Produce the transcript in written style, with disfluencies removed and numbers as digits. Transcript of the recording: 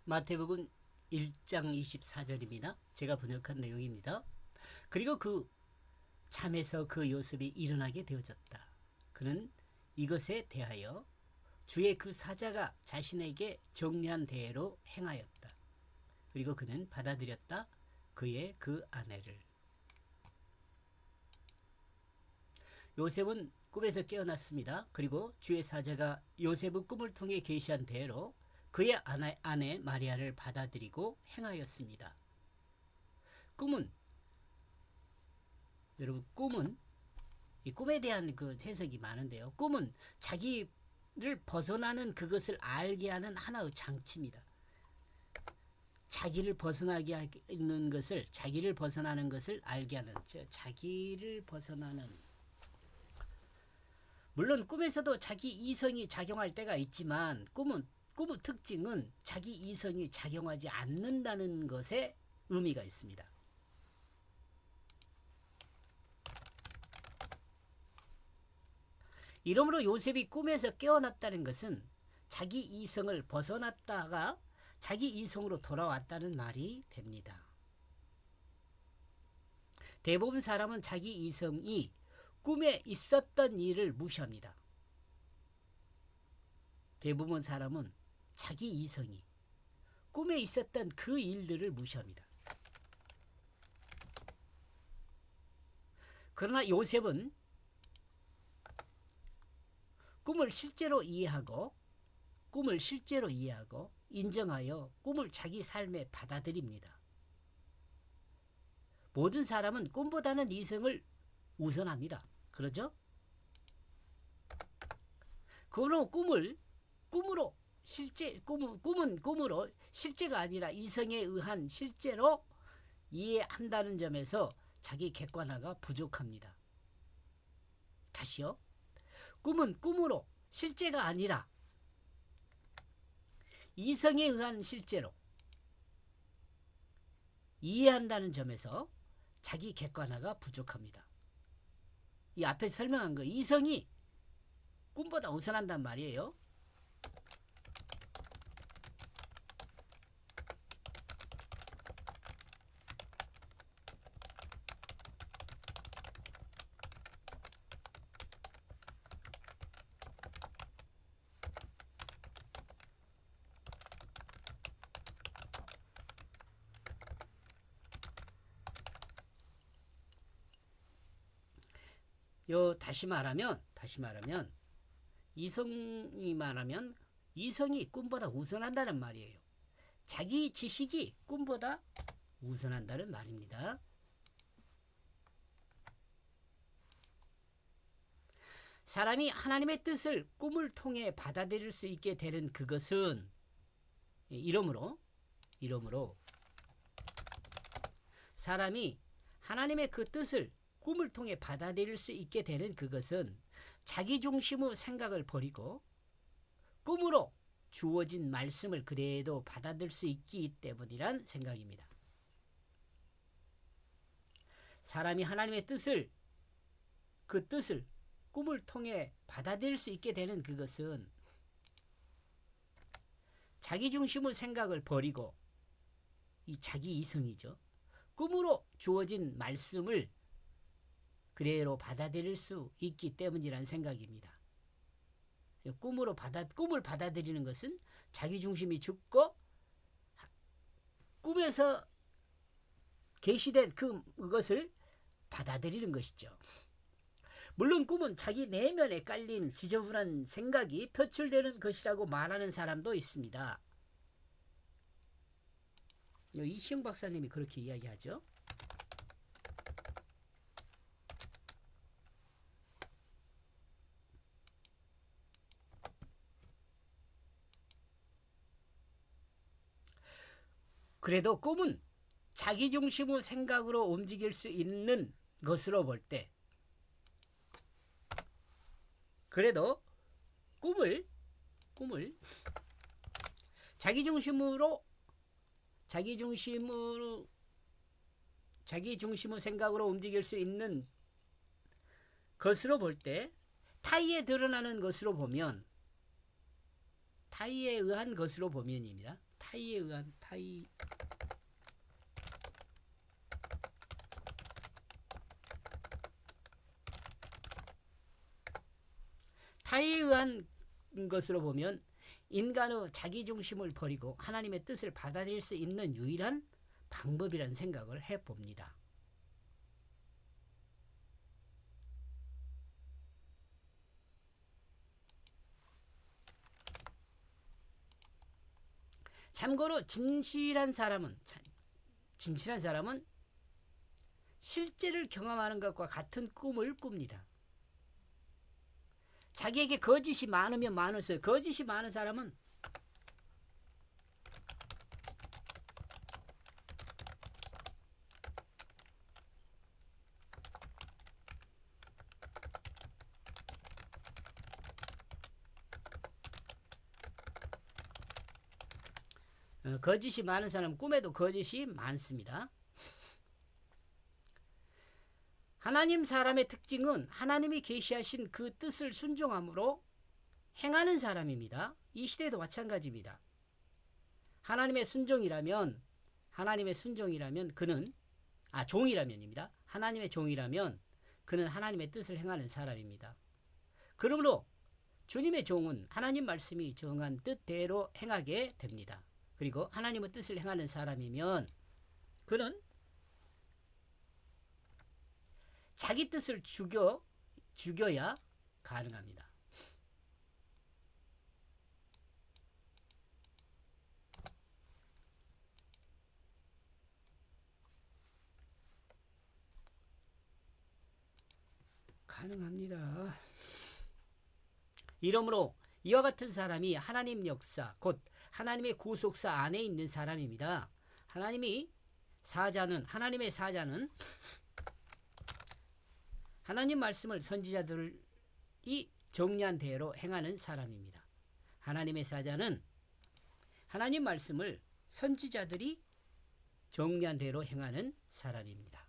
마태복음 1장 24절입니다. 제가 번역한 내용입니다. 그리고 그 잠에서 그 요셉이 일어나게 되어졌다. 그는 이것에 대하여 주의 그 사자가 자신에게 정리한 대로 행하였다. 그리고 그는 받아들였다. 그의 그 아내를. 요셉은 꿈에서 깨어났습니다. 그리고 주의 사자가 요셉의 꿈을 통해 계시한 대로 그의 아내 마리아를 받아들이고 행하였습니다. 꿈은, 여러분, 꿈은 이 꿈에 대한 그 해석이 많은데요. 꿈은 자기를 벗어나는 그것을 알게 하는 하나의 장치입니다. 자기를 벗어나게 하는 것을, 자기를 벗어나는 것을 알게 하는, 자기를 벗어나는. 물론 꿈에서도 자기 이성이 작용할 때가 있지만 꿈의 특징은 자기 이성이 작용하지 않는다는 것에 의미가 있습니다. 이러므로 요셉이 꿈에서 깨어났다는 것은 자기 이성을 벗어났다가 자기 이성으로 돌아왔다는 말이 됩니다. 대부분 사람은 자기 이성이 꿈에 있었던 일을 무시합니다. 대부분 사람은 자기 이성이 꿈에 있었던 그 일들을 무시합니다. 그러나 요셉은 꿈을 실제로 이해하고 인정하여 꿈을 자기 삶에 받아들입니다. 모든 사람은 꿈보다는 이성을 우선합니다. 그러죠? 그러므로 꿈은 꿈으로 실제가 아니라 이성에 의한 실제로 이해한다는 점에서 자기 객관화가 부족합니다. 다시요. 꿈은 꿈으로 실제가 아니라 이성에 의한 실제로 이해한다는 점에서 자기 객관화가 부족합니다. 이 앞에 설명한 거 이성이 꿈보다 우선한단 말이에요. 다시 말하면 이성이 꿈보다 우선한다는 말이에요. 자기 지식이 꿈보다 우선한다는 말입니다. 사람이 하나님의 뜻을 꿈을 통해 받아들일 수 있게 되는 그것은 이러므로 사람이 하나님의 그 뜻을 꿈을 통해 받아들일 수 있게 되는 그것은 자기중심의 생각을 버리고 꿈으로 주어진 말씀을 그대로 받아들일 수 있기 때문이란 생각입니다. 사람이 하나님의 그 뜻을 꿈을 통해 받아들일 수 있게 되는 그것은 자기중심의 생각을 버리고 이 자기 이성이죠. 꿈으로 주어진 말씀을 그대로 받아들일 수 있기 때문이라는 생각입니다. 꿈을 받아들이는 것은 자기중심이 죽고 꿈에서 계시된 그것을 받아들이는 것이죠. 물론 꿈은 자기 내면에 깔린 지저분한 생각이 표출되는 것이라고 말하는 사람도 있습니다. 이시영 박사님이 그렇게 이야기하죠. 그래도 꿈은 자기중심의 생각으로 움직일 수 있는 것으로 볼 때, 그래도 꿈을 자기중심의 생각으로 움직일 수 있는 것으로 볼 때, 타의에 드러나는 것으로 보면, 타의에 의한 것으로 보면입니다. 타이에 의한 타이에 의한 것으로 보면 인간의 자기중심을 버리고 하나님의 뜻을 받아들일 수 있는 유일한 방법이라는 생각을 해봅니다. 참고로 진실한 사람은 실제를 경험하는 것과 같은 꿈을 꿉니다. 자기에게 거짓이 많으면 많을수록 거짓이 많은 사람은 거짓이 많은 사람은 꿈에도 거짓이 많습니다. 하나님 사람의 특징은 하나님이 계시하신 그 뜻을 순종함으로 행하는 사람입니다. 이 시대에도 마찬가지입니다. 하나님의 순종이라면 그는 종이라면입니다. 하나님의 종이라면 그는 하나님의 뜻을 행하는 사람입니다. 그러므로 주님의 종은 하나님 말씀이 정한 뜻대로 행하게 됩니다. 그리고 하나님의 뜻을 행하는 사람이면 그는 자기 뜻을 죽여야 가능합니다. 가능합니다. 이러므로 이와 같은 사람이 하나님 역사, 곧 하나님의 구속사 안에 있는 사람입니다. 하나님의 사자는 하나님 말씀을 선지자들이 정리한 대로 행하는 사람입니다. 하나님의 사자는 하나님 말씀을 선지자들이 정리한 대로 행하는 사람입니다.